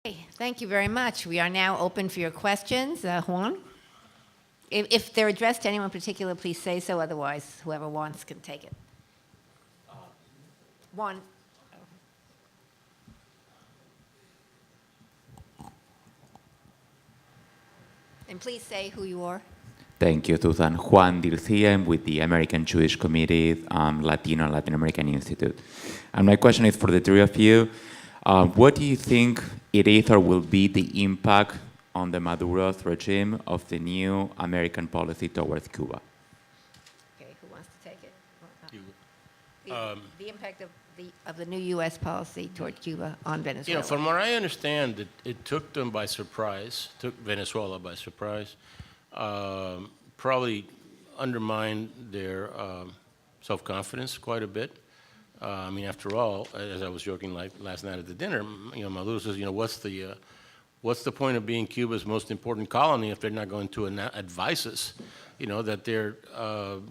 Okay, thank you very much. We are now open for your questions. Juan? If they're addressed to anyone in particular, please say so. Otherwise, whoever wants can take it. One. And please say who you are. Thank you, Susan. Juan Dircia. I'm with the American Jewish Committee, Latino and Latin American Institute. And my question is for the three of you. What do you think it is or will be the impact on the Maduro's regime of the new American policy towards Cuba? Okay, who wants to take it? The impact of the new U.S. policy toward Cuba on Venezuela. From what I understand, it took them by surprise, took Venezuela by surprise, probably undermined their self-confidence quite a bit. I mean, after all, as I was joking last night at the dinner, Maduro says, what's the point of being Cuba's most important colony if they're not going to advise us, that they're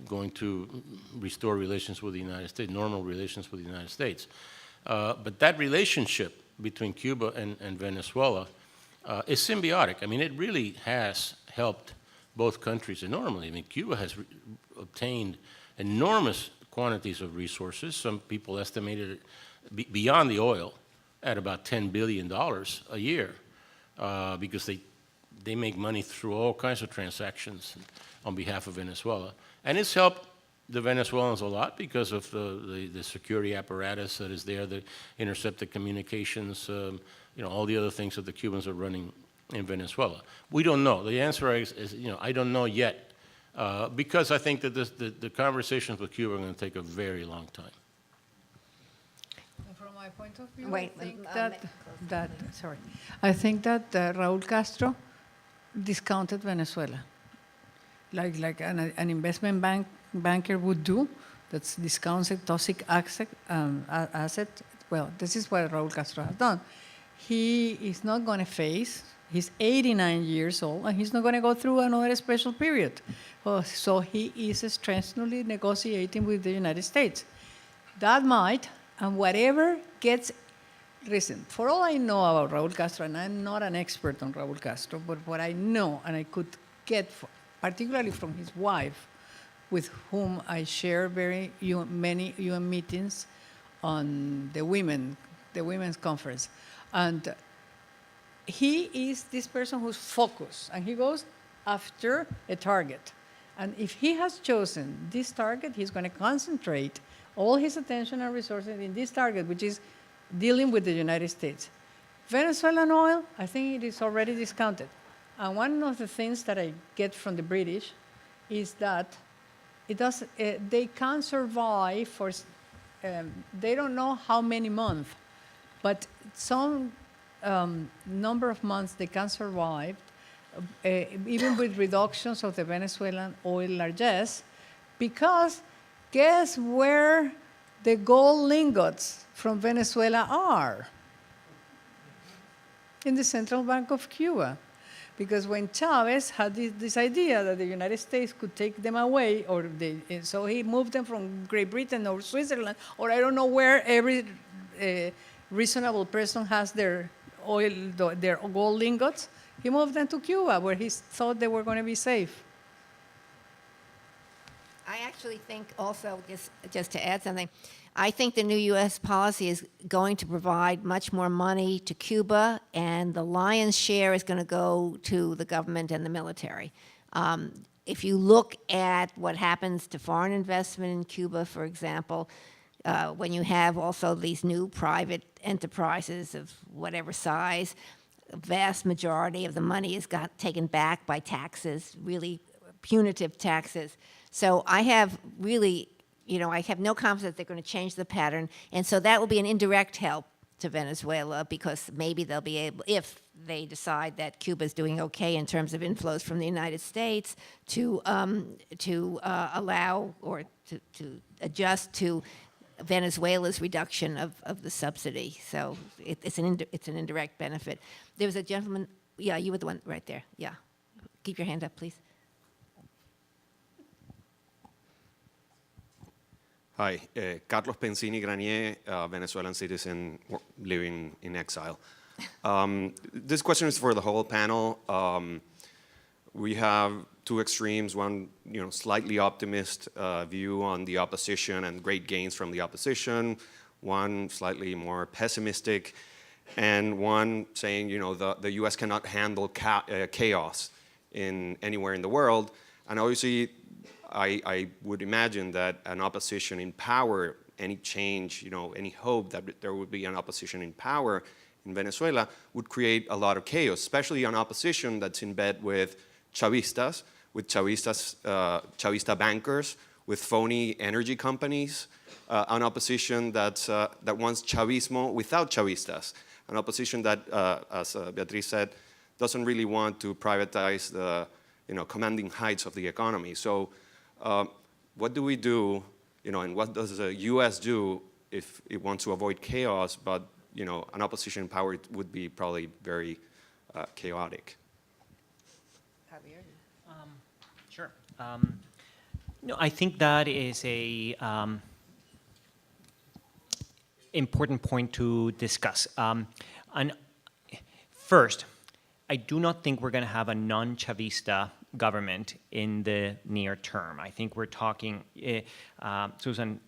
going to restore relations with the United States, normal relations with the United States. But that relationship between Cuba and Venezuela is symbiotic. I mean, it really has helped both countries enormously. I mean, Cuba has obtained enormous quantities of resources. Some people estimated it beyond the oil at about $10 billion a year because they make money through all kinds of transactions on behalf of Venezuela. And it's helped the Venezuelans a lot because of the security apparatus that is there, the intercepted communications, all the other things that the Cubans are running in Venezuela. We don't know. The answer is I don't know yet. Because I think that the conversations with Cuba are going to take a very long time. From my point of view, Wait, I think that Raúl Castro discounted Venezuela, like an investment banker would do. That's discounts a toxic asset. Well, this is what Raúl Castro has done. He is not going to face. He's 89 years old, and he's not going to go through another special period. So he is strenuously negotiating with the United States. That might, and whatever gets, listen, for all I know about Raúl Castro, and I'm not an expert on Raúl Castro, but what I know, and I could get, particularly from his wife, with whom I share many UN meetings on the women's conference. And he is this person who's focused, and he goes after a target. And if he has chosen this target, he's going to concentrate all his attention and resources in this target, which is dealing with the United States. Venezuelan oil, I think it is already discounted. And one of the things that I get from the British is that they can survive for, they don't know how many months, but some number of months they can survive, even with reductions of the Venezuelan oil largesse, because guess where the gold lingots from Venezuela are? In the Central Bank of Cuba. Because when Chavez had this idea that the United States could take them away, so he moved them from Great Britain or Switzerland, or I don't know where every reasonable person has their gold lingots, he moved them to Cuba, where he thought they were going to be safe. I actually think also, just to add something, I think the new U.S. policy is going to provide much more money to Cuba, and the lion's share is going to go to the government and the military. If you look at what happens to foreign investment in Cuba, for example, when you have also these new private enterprises of whatever size, a vast majority of the money is taken back by taxes, really punitive taxes. So I have really, I have no confidence that they're going to change the pattern, and so that will be an indirect help to Venezuela, because maybe they'll be able, if they decide that Cuba is doing okay in terms of inflows from the United States, to allow or to adjust to Venezuela's reduction of the subsidy. So it's an indirect benefit. There was a gentleman, yeah, you were the one right there, yeah. Keep your hand up, please. Hi, Carlos Pensini Granier, Venezuelan citizen living in exile. This question is for the whole panel. We have two extremes, one slightly optimist view on the opposition and great gains from the opposition, one slightly more pessimistic, and one saying the US cannot handle chaos anywhere in the world. And obviously, I would imagine that an opposition in power, any change, any hope that there would be an opposition in power in Venezuela would create a lot of chaos, especially an opposition that's in bed with Chavistas, Chavista bankers, with phony energy companies, an opposition that wants Chavismo without Chavistas, an opposition that, as Beatrice said, doesn't really want to privatize the commanding heights of the economy. So what do we do, and what does the US do if it wants to avoid chaos, but an opposition in power would be probably very chaotic? Javier? Sure. I think that is a important point to discuss. And first, I do not think we're going to have a non-Chavista government in the near term. I think we're talking, Susan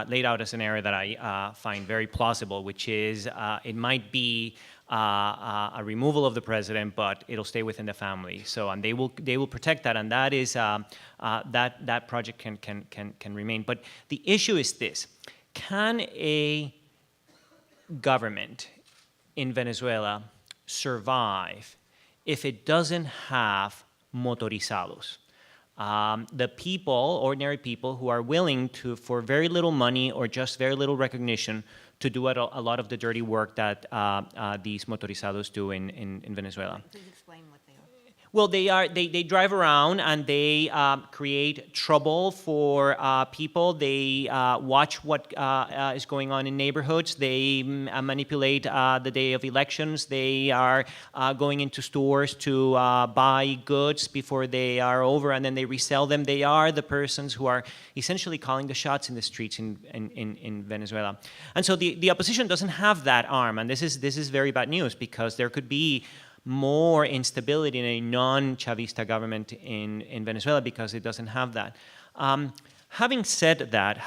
laid out a scenario that I find very plausible, which is it might be a removal of the president, but it'll stay within the family. So, and they will protect that, and that is that project can remain. But the issue is this: can a government in Venezuela survive if it doesn't have motorizados? The people, ordinary people, who are willing to, for very little money or just very little recognition, to do a lot of the dirty work that these motorizados do in Venezuela. Please explain what they are. Well, they drive around and they create trouble for people. They watch what is going on in neighborhoods. They manipulate the day of elections. They are going into stores to buy goods before they are over, and then they resell them. They are the persons who are essentially calling the shots in the streets in Venezuela. And so the opposition doesn't have that arm, and this is very bad news, because there could be more instability in a non-Chavista government in Venezuela because it doesn't have that. Having said that,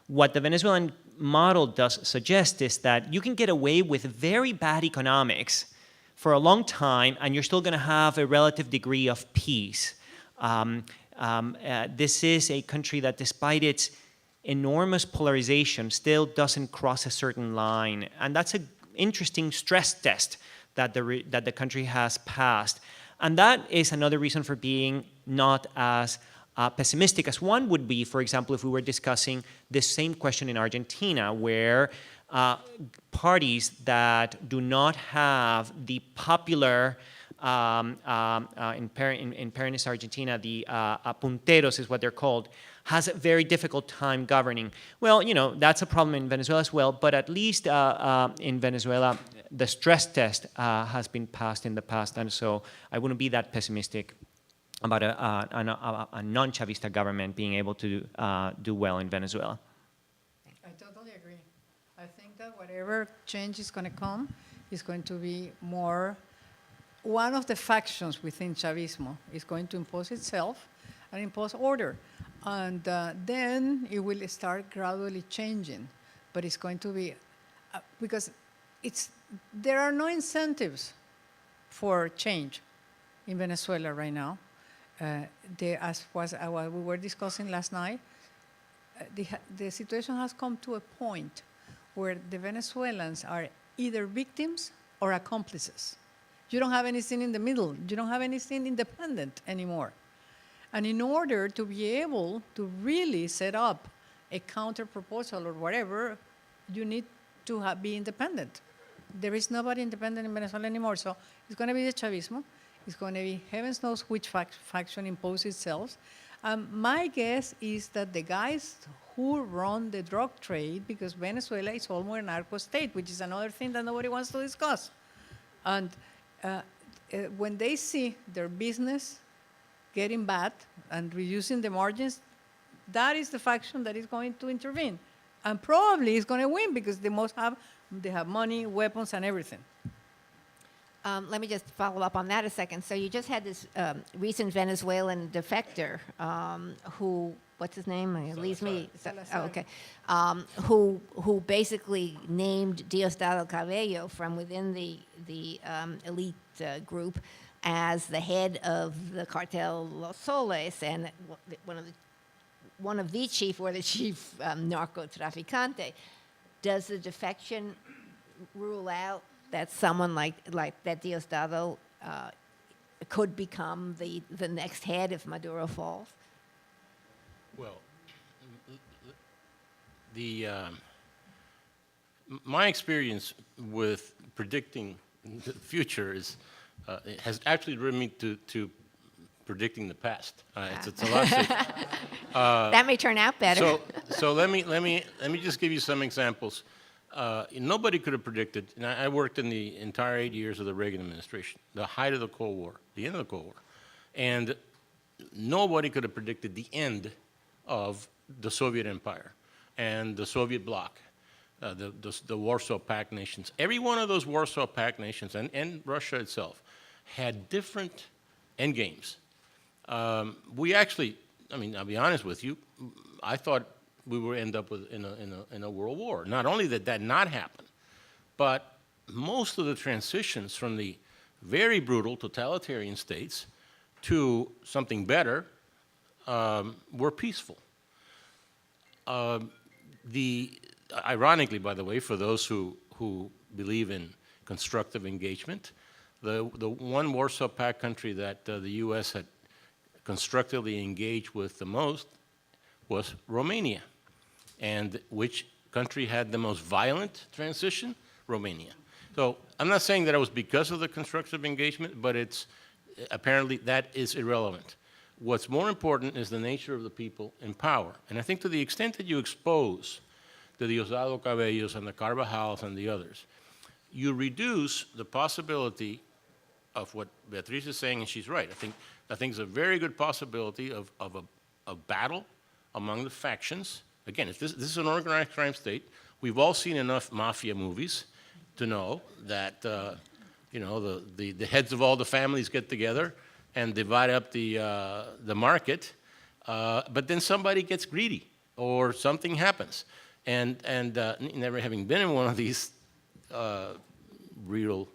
what the Venezuelan model does suggest is that you can get away with very bad economics for a long time, and you're still going to have a relative degree of peace. This is a country that, despite its enormous polarization, still doesn't cross a certain line, and that's an interesting stress test that the country has passed. And that is another reason for being not as pessimistic as one would be, for example, if we were discussing this same question in Argentina, where parties that do not have the popular, in Peronist Argentina, the punteros is what they're called, has a very difficult time governing. Well, that's a problem in Venezuela as well, but at least in Venezuela, the stress test has been passed in the past, and so I wouldn't be that pessimistic about a non-Chavista government being able to do well in Venezuela. I totally agree. I think that whatever change is going to come is going to be more, one of the factions within Chavismo is going to impose itself and impose order. And then it will start gradually changing. But it's going to be, because there are no incentives for change in Venezuela right now. As was what we were discussing last night, the situation has come to a point where the Venezuelans are either victims or accomplices. You don't have anything in the middle. You don't have anything independent anymore. And in order to be able to really set up a counter proposal or whatever, you need to be independent. There is nobody independent in Venezuela anymore. So it's going to be the Chavismo. It's going to be heavens knows which faction imposes itself. My guess is that the guys who run the drug trade, because Venezuela is almost a narco state, which is another thing that nobody wants to discuss. And when they see their business getting bad and reducing the margins, that is the faction that is going to intervene. And probably is going to win because they must have They have money, weapons, and everything. Let me just follow up on that a second. So you just had this recent Venezuelan defector who, what's his name? It leaves me. Salazar. Oh, okay. Who basically named Diosdado Cabello from within the elite group as the head of the cartel Los Soles and one of the chief or the chief narcotraficante. Does the defection rule out that someone like that Diosdado could become the next head if Maduro falls? Well, my experience with predicting the future has actually driven me to predicting the past. It's a lot safer. That may turn out better. So let me just give you some examples. Nobody could have predicted, and I worked in the entire 8 years of the Reagan administration, the height of the Cold War, the end of the Cold War, and nobody could have predicted the end of the Soviet Empire and the Soviet bloc, the Warsaw Pact nations. Every one of those Warsaw Pact nations and Russia itself had different end games. We actually, I mean, I'll be honest with you, I thought we would end up with in a world war. Not only did that not happen, but most of the transitions from the very brutal totalitarian states to something better were peaceful. Ironically, by the way, for those who believe in constructive engagement, the one Warsaw Pact country that the U.S. had constructively engaged with the most was Romania. And which country had the most violent transition? Romania. So I'm not saying that it was because of the constructive engagement, but it's apparently that is irrelevant. What's more important is the nature of the people in power. And I think to the extent that you expose the Diosdado Cabellos and the Carvajals and the others, you reduce the possibility of what Beatrice is saying, and she's right. I think it's a very good possibility of a battle among the factions. Again, if this is an organized crime state, we've all seen enough mafia movies to know that the heads of all the families get together and divide up the market, but then somebody gets greedy or something happens. And never having been in one of these real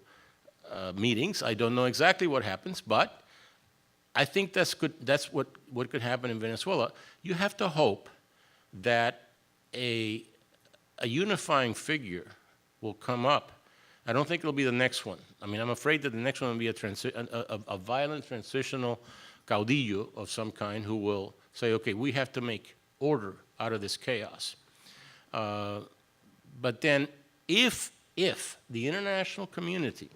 meetings, I don't know exactly what happens, but I think that's good. That's what could happen in Venezuela. You have to hope that a unifying figure will come up. I don't think it'll be the next one. I mean, I'm afraid that the next one will be a violent transitional caudillo of some kind who will say, okay, we have to make order out of this chaos. But then if the international community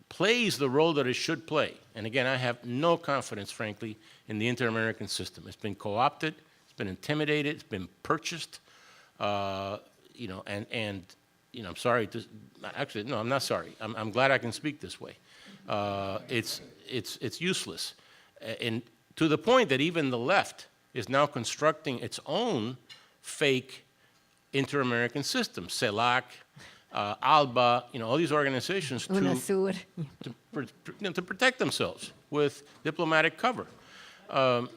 plays the role that it should play, and again, I have no confidence, frankly, in the inter-American system. It's been co-opted, it's been intimidated, it's been purchased, I'm sorry to, actually, no, I'm not sorry. I'm glad I can speak this way. It's useless. And to the point that even the left is now constructing its own fake inter-American system, CELAC, ALBA, all these organizations UNASUR. to protect themselves with diplomatic cover. And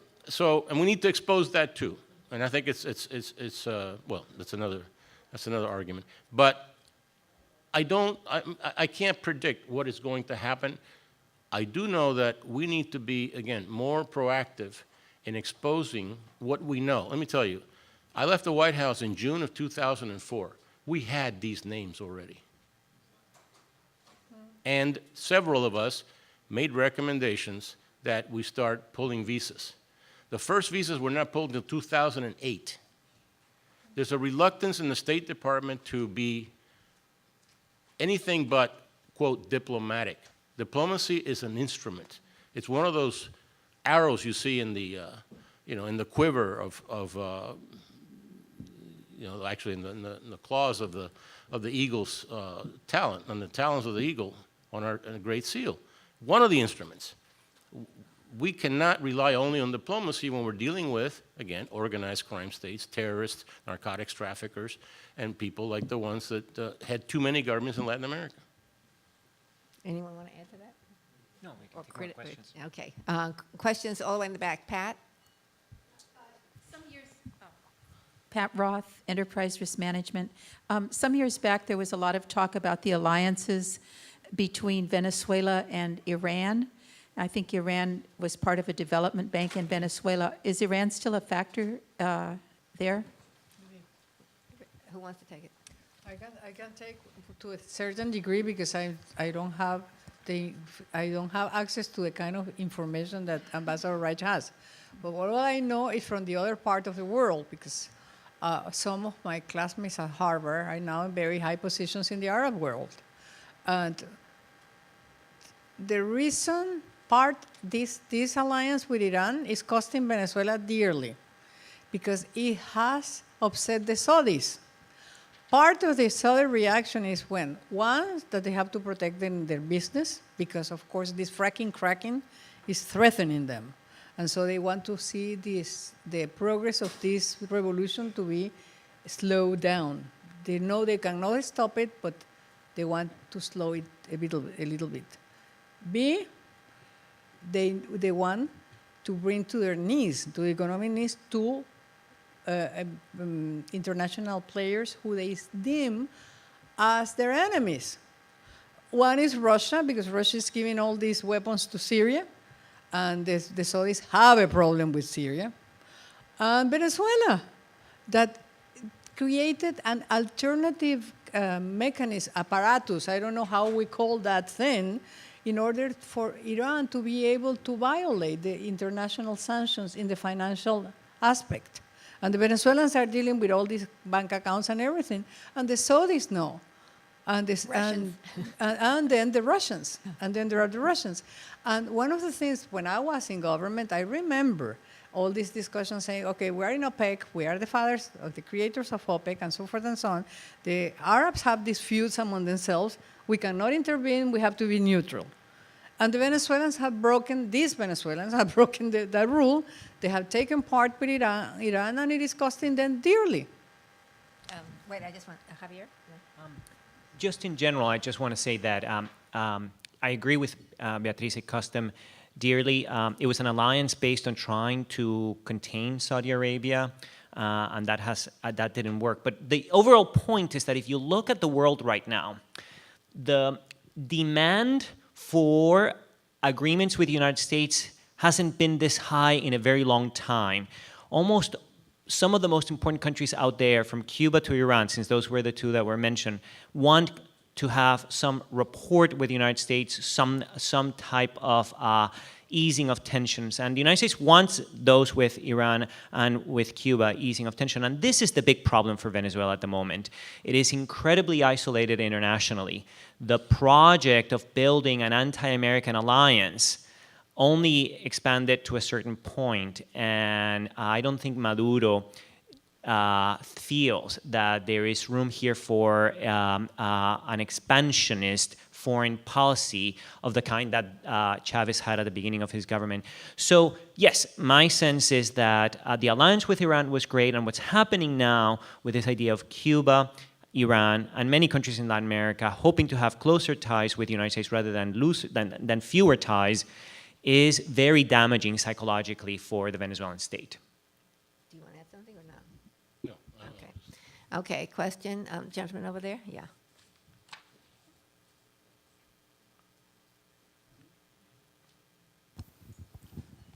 we need to expose that too. And I think well, that's another argument. But I can't predict what is going to happen. I do know that we need to be, again, more proactive in exposing what we know. Let me tell you, I left the White House in June of 2004. We had these names already. And several of us made recommendations that we start pulling visas. The first visas were not pulled until 2008. There's a reluctance in the State Department to be anything but, quote, diplomatic. Diplomacy is an instrument. It's one of those arrows you see in the, in the quiver of actually in the claws of the eagle's talon, on the talons of the eagle on our Great Seal. One of the instruments. we cannot rely only on diplomacy when we're dealing with, again, organized crime states, terrorists, narcotics traffickers, and people like the ones that had too many governments in Latin America. Anyone want to add to that? No, we can Or take more criti- questions. Okay. Questions all the way in the back. Pat? Some years, Pat Roth, Enterprise Risk Management. Some years back, there was a lot of talk about the alliances between Venezuela and Iran. I think Iran was part of a development bank in Venezuela. Is Iran still a factor there? Who wants to take it? I can take to a certain degree because I don't have access to the kind of information that Ambassador Reich has. But what I know is from the other part of the world, because some of my classmates at Harvard are now in very high positions in the Arab world. And the reason this alliance with Iran is costing Venezuela dearly, because it has upset the Saudis. Part of the Saudi reaction is one, that they have to protect their business, because of course this cracking is threatening them. And so they want to see the progress of this revolution to be slowed down. They know they cannot stop it, but they want to slow it a little bit. B, they want to bring to their knees, to the economic knees, two international players who they deem as their enemies. One is Russia, because Russia is giving all these weapons to Syria, and the Saudis have a problem with Syria. And Venezuela, that created an alternative mechanism, apparatus, I don't know how we call that thing, in order for Iran to be able to violate the international sanctions in the financial aspect. And the Venezuelans are dealing with all these bank accounts and everything, and the Saudis know. And then the Russians, and then there are the Russians. And one of the things, when I was in government, I remember all these discussions saying, okay, we are in OPEC, we are the fathers of the creators of OPEC, and so forth and so on. The Arabs have these feuds among themselves. We cannot intervene, we have to be neutral. And the Venezuelans have broken, that rule. They have taken part with Iran, and it is costing them dearly. Wait, I just want, Javier? Just in general, I just want to say that I agree with Beatrice, it cost them dearly. It was an alliance based on trying to contain Saudi Arabia, and that didn't work. But the overall point is that if you look at the world right now, the demand for agreements with the United States hasn't been this high in a very long time. Almost some of the most important countries out there, from Cuba to Iran, since those were the two that were mentioned, want to have some rapport with the United States, some type of easing of tensions. And the United States wants those with Iran and with Cuba, easing of tension. And this is the big problem for Venezuela at the moment. It is incredibly isolated internationally. The project of building an anti-American alliance only expanded to a certain point, and I don't think Maduro feels that there is room here for an expansionist foreign policy of the kind that Chavez had at the beginning of his government. So yes, my sense is that the alliance with Iran was great, and what's happening now with this idea of Cuba, Iran, and many countries in Latin America hoping to have closer ties with the United States rather than fewer ties is very damaging psychologically for the Venezuelan state. Do you want to add something or not? No, Okay. Okay, question, gentleman over there, yeah.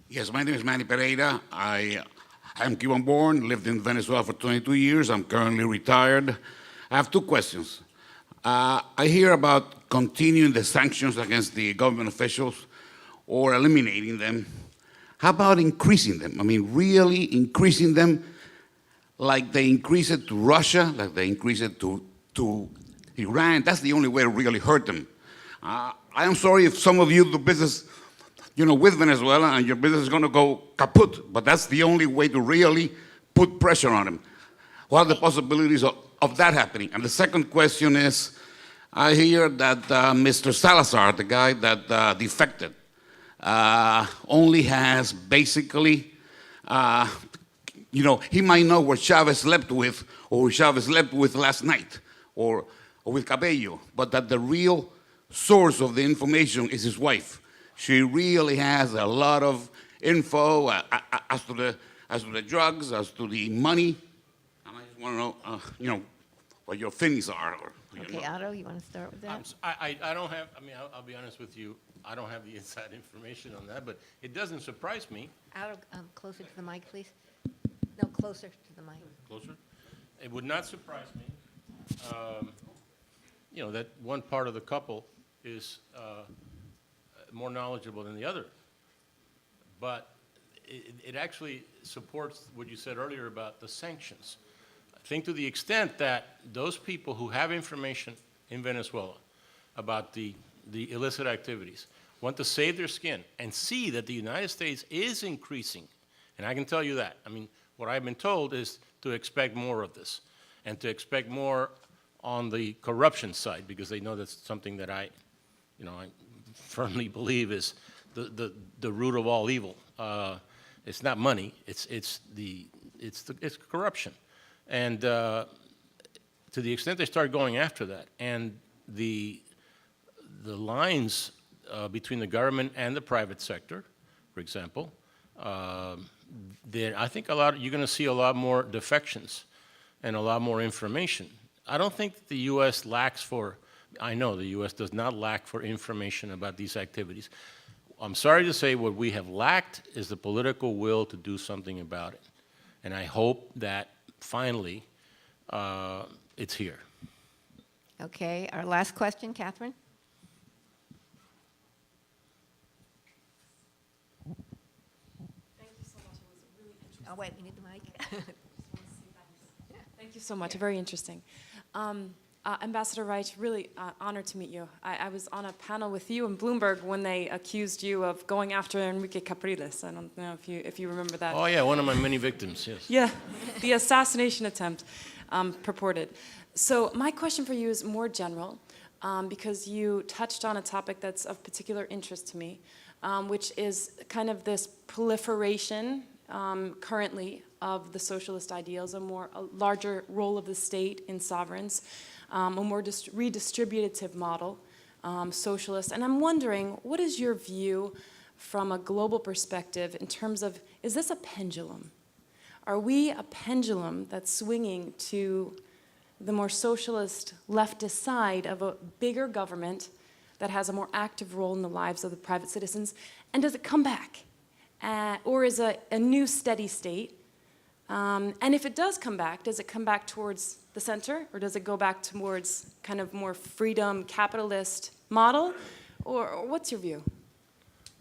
Yes, my name is Manny Pereira. I'm Cuban born, lived in Venezuela for 22 years. I'm currently retired. I have two questions. I hear about continuing the sanctions against the government officials or eliminating them. How about increasing them? I mean, really increasing them like they increase it to Russia, like they increase it to Iran. That's the only way to really hurt them. I am sorry if some of you do business, with Venezuela, and your business is going to go kaput, but that's the only way to really put pressure on them. What are the possibilities of that happening? And the second question is, I hear that Mr. Salazar, the guy that defected, only has basically, he might know what Chavez slept with or who Chavez slept with last night or with Cabello, but that the real source of the information is his wife. She really has a lot of info as to the drugs, as to the money. And I just want to know, what your feelings are. Okay, Otto, you want to start with that? I don't have, I'll be honest with you, I don't have the inside information on that, but it doesn't surprise me. Otto, closer to the mic, please. No, closer to the mic. Closer? It would not surprise me, that one part of the couple is more knowledgeable than the other. But it actually supports what you said earlier about the sanctions. I think to the extent that those people who have information in Venezuela about the illicit activities want to save their skin and see that the United States is increasing, and I can tell you that. What I've been told is to expect more of this and to expect more on the corruption side, because they know that's something that I firmly believe is the root of all evil. It's not money, it's corruption. And to the extent they start going after that, and the lines between the government and the private sector, for example, I think you're going to see a lot more defections and a lot more information. I don't think the U.S. I know the U.S. does not lack for information about these activities. I'm sorry to say what we have lacked is the political will to do something about it. And I hope that finally it's here. Okay, our last question, Catherine. Thank you so much. It was really interesting. Oh, wait, we need the mic. Thank you so much. Very interesting. Ambassador Reich, really honored to meet you. I was on a panel with you and Bloomberg when they accused you of going after Enrique Capriles. I don't know if you remember that. Oh, yeah, one of my many victims, yes. Yeah, the assassination attempt purported. So my question for you is more general, because you touched on a topic that's of particular interest to me, which is kind of this proliferation currently of the socialist ideals, a larger role of the state in sovereigns, a more redistributive model, socialist. And I'm wondering, what is your view from a global perspective in terms of, is this a pendulum? Are we a pendulum that's swinging to the more socialist leftist side of a bigger government that has a more active role in the lives of the private citizens? And does it come back? Or is a new steady state? And if it does come back towards the center, or does it go back towards kind of more freedom, capitalist model? Or what's your view?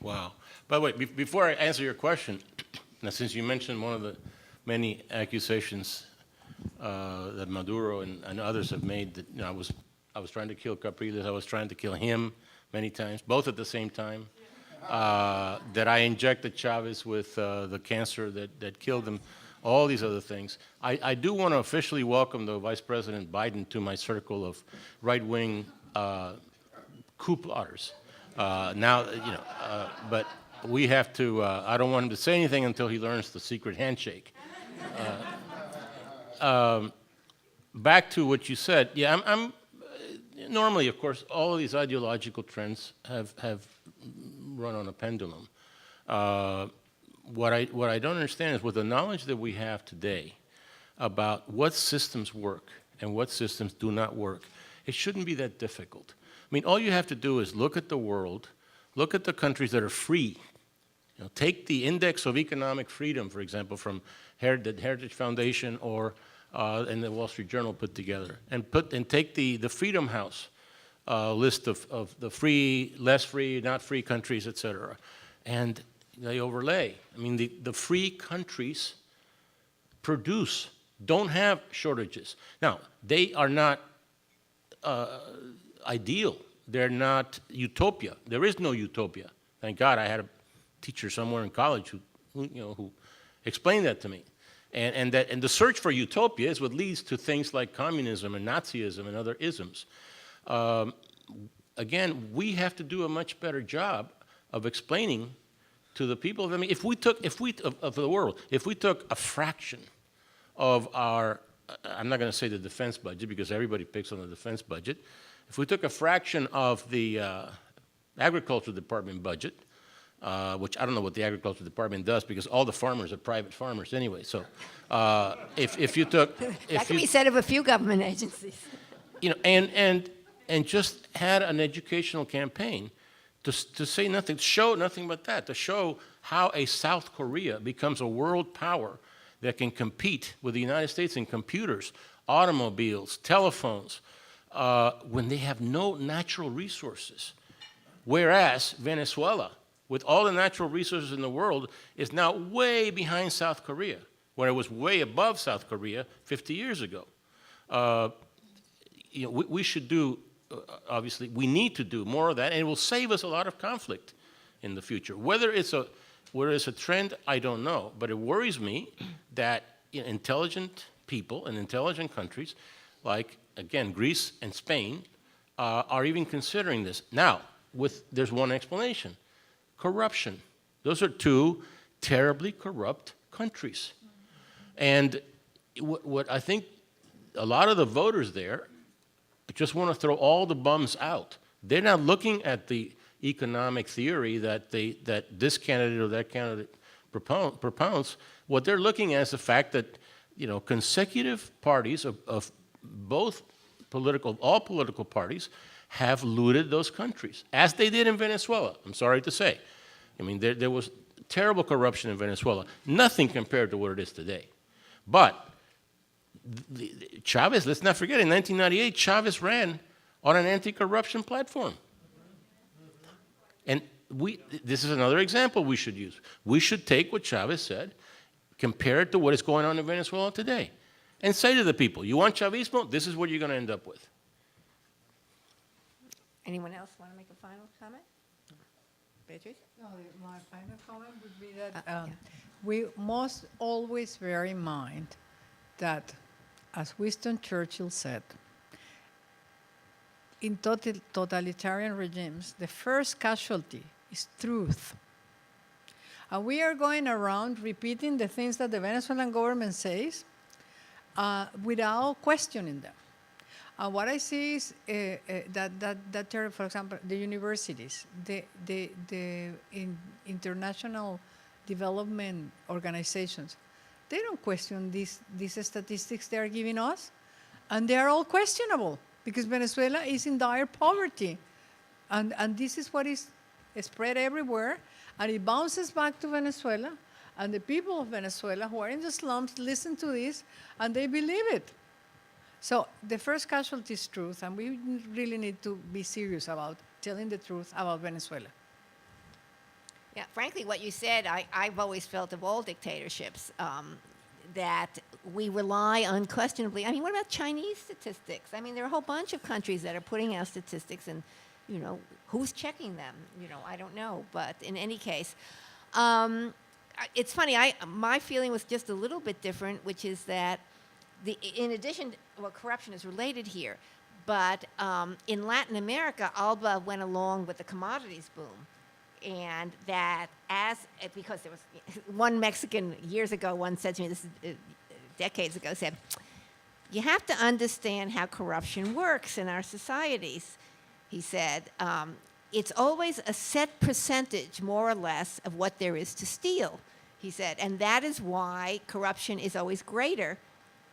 Wow. By the way, before I answer your question, now since you mentioned one of the many accusations that Maduro and others have made, that I was trying to kill Capriles, I was trying to kill him many times, both at the same time, that I injected Chavez with the cancer that killed him, all these other things. I do want to officially welcome the Vice President Biden to my circle of right-wing coup plotters. But we have to, I don't want him to say anything until he learns the secret handshake. Back to what you said, yeah, I'm normally, of course, all of these ideological trends have run on a pendulum. What I don't understand is, with the knowledge that we have today about what systems work and what systems do not work, it shouldn't be that difficult. I mean, all you have to do is look at the world, look at the countries that are free. Take the Index of Economic Freedom, for example, from the Heritage Foundation or and the Wall Street Journal put together, and take the Freedom House list of the free, less free, not free countries, et cetera, and they overlay. I mean, the free countries don't have shortages. Now, they are not ideal. They're not utopia. There is no utopia. Thank God I had a teacher somewhere in college who explained that to me. And the search for utopia is what leads to things like communism and Nazism and other isms. Again, we have to do a much better job of explaining to the people. I mean, if we took of the world, if we took a fraction of our, I'm not going to say the defense budget because everybody picks on the defense budget. If we took a fraction of the agriculture department budget, which I don't know what the agriculture department does because all the farmers are private farmers anyway. So if you took, That can be said of a few government agencies. you know, and just had an educational campaign to say nothing, show nothing but that, to show how a South Korea becomes a world power that can compete with the United States in computers, automobiles, telephones, when they have no natural resources. Whereas Venezuela, with all the natural resources in the world, is now way behind South Korea, where it was way above South Korea 50 years ago. You know, we should do, obviously, we need to do more of that, and it will save us a lot of conflict in the future. Whether it's a trend, I don't know, but it worries me that intelligent people in intelligent countries, like, again, Greece and Spain, are even considering this. Now, there's one explanation: corruption. Those are two terribly corrupt countries. And what I think a lot of the voters there just want to throw all the bums out. They're not looking at the economic theory that this candidate or that candidate propounds. What they're looking at is the fact that, you know, consecutive parties of all political parties have looted those countries, as they did in Venezuela, I'm sorry to say. I mean, there was terrible corruption in Venezuela, nothing compared to what it is today. But Chavez, let's not forget, in 1998, Chavez ran on an anti-corruption platform. And this is another example we should use. We should take what Chavez said, compare it to what is going on in Venezuela today, and say to the people, you want Chavismo? This is what you're going to end up with. Anyone else want to make a final comment? Beatrice? No, my final comment would be that we must always bear in mind that, as Winston Churchill said, in totalitarian regimes, the first casualty is truth. And we are going around repeating the things that the Venezuelan government says without questioning them. And what I see is that for example, the universities, the international development organizations, they don't question these statistics they are giving us, and they are all questionable because Venezuela is in dire poverty, and this is what is spread everywhere, and it bounces back to Venezuela, and the people of Venezuela who are in the slums listen to this, and they believe it. So the first casualty is truth, and we really need to be serious about telling the truth about Venezuela. Yeah, frankly, what you said, I've always felt of all dictatorships, that we rely unquestionably. I mean, what about Chinese statistics? I mean, there are a whole bunch of countries that are putting out statistics, and, you know, who's checking them? You know, I don't know. But in any case, it's funny. My feeling was just a little bit different, which is that in addition, well, corruption is related here, but in Latin America, ALBA went along with the commodities boom. And that because there was one Mexican years ago, one said to me, this is decades ago, said, you have to understand how corruption works in our societies. He said, it's always a set percentage, more or less, of what there is to steal, he said. And that is why corruption is always greater.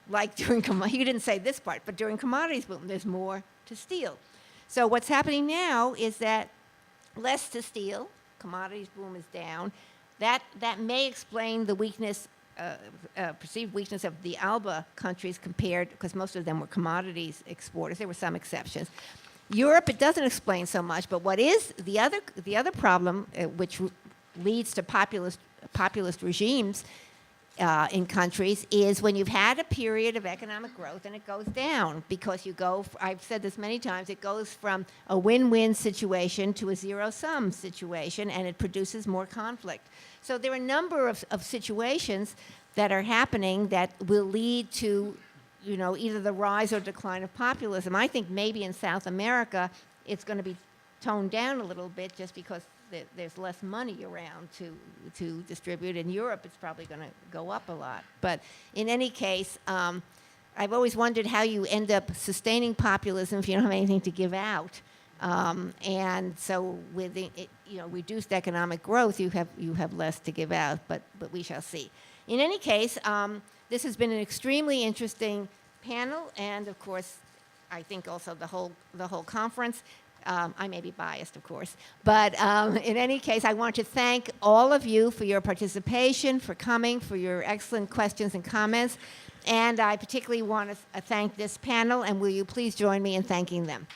Like during, he didn't say this part, but during commodities boom, there's more to steal. So what's happening now is that less to steal, commodities boom is down. That may explain the weakness, perceived weakness of the ALBA countries compared, because most of them were commodities exporters. There were some exceptions. Europe, it doesn't explain so much, but what is the other problem, which leads to populist regimes in countries, is when you've had a period of economic growth and it goes down because you go, I've said this many times, it goes from a win-win situation to a zero-sum situation, and it produces more conflict. So there are a number of situations that are happening that will lead to, you know, either the rise or decline of populism. I think maybe in South America it's going to be toned down a little bit just because there's less money around to distribute. In Europe, it's probably going to go up a lot. But in any case, I've always wondered how you end up sustaining populism if you don't have anything to give out. And so with reduced economic growth, you have less to give out, but we shall see. In any case, this has been an extremely interesting panel, and of course, I think also the whole conference. I may be biased, of course, but in any case, I want to thank all of you for your participation, for coming, for your excellent questions and comments, and I particularly want to thank this panel, and will you please join me in thanking them?